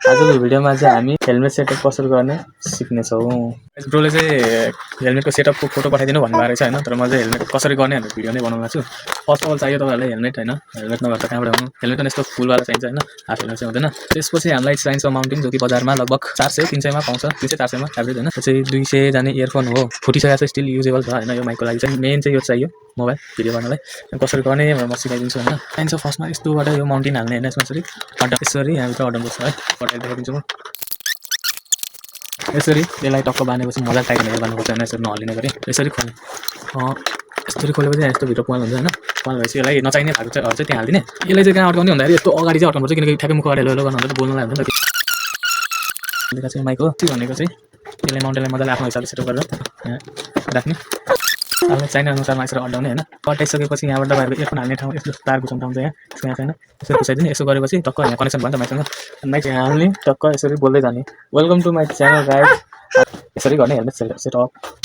आजको भिडियोमा चाहिँ हामी हेलमेट सेटअप कसरी गर्ने सिक्नेछौँ। ब्रोले चाहिँ हेलमेटको सेटअपको फोटो पठाइदिनु भन्नुभएको रहेछ हैन, तर म चाहिँ हेलमेट कसरी गर्ने भनेर भिडियो नै बनाउन छु। फर्स्ट अफ अल चाहियो तपाईहरुलाई हेलमेट हैन, हेलमेट नभए त कहाँबाट आउनु। हेलमेट पनि यस्तो फुलवाला चाहिन्छ हैन, हाफ हेलमेट चाहिँ हुँदैन। त्यसपछि हामीलाई चाहिन्छ माउन्टिङ, जो कि बजारमा लगभग 400 300 मा पाउँछ, 300 400 मा एभरेज हैन। त्यो चाहिँ 200 जाने इयरफोन हो, फुटिसकेको छ स्टिल युजेबल छ हैन। यो माइकको लागि चाहिँ मेन चाहिँ यो चाहियो, मोबाइल भिडियो बनाउनलाई। कसरी गर्ने म सिकाइदिन्छु हैन। चाहिन्छ फर्स्टमा यस्तोबाट यो माउन्टिङ हाल्ने हैन, यसमा यसरी यहाँभित्र अड्डम बस्छ है, पठाइ देखाइदिन्छु म। यसरी यसलाई टक्क बाँधेपछि मजाले टाइट गरेर बाँध्नुपर्छ हैन, यसरी नहल्लिने गरी यसरी खोल्ने। यसरी खोलेपछि यस्तो भित्र प्वाल हुन्छ हैन। प्वाल भएपछि यसलाई नचाहिने भाग चाहिँ त्यहाँ हाल्दिने। यसलाई चाहिँ कहाँ अड्काउने भन्दाखेरि यस्तो अगाडि चाहिँ अड्काउनुपर्छ, किनकि ठ्याक्कै मुख अगाडि हेलो गर्नु हुन्छ, बोल्नलाई हुन्छ नि त। यो चाहिँ माइक हो, के भनेको चाहिँ यसलाई माउन्टेनलाई मजाले आफ्नो हिसाबले सेटअप गरेर यहाँ राख्ने। अब चाहिने अनुसारमा यसरी अड्डाउने हैन। अड्डाइसकेपछि यहाँबाट तपाईहरुको इयरफोन हाल्ने ठाउँ यस्तो तार घुसाउने ठाउँ चाहिँ यहाँ छैन, यसरी घुसाइदिने। यसो गरेपछि टक्क यहाँ कनेक्सन भयो नि त माइकसँग। माइक यहाँ हाल्ने, टक्क यसरी बोल्दै जाने, welcome to my channel guys. यसरी गर्ने हेलमेट सेटअप।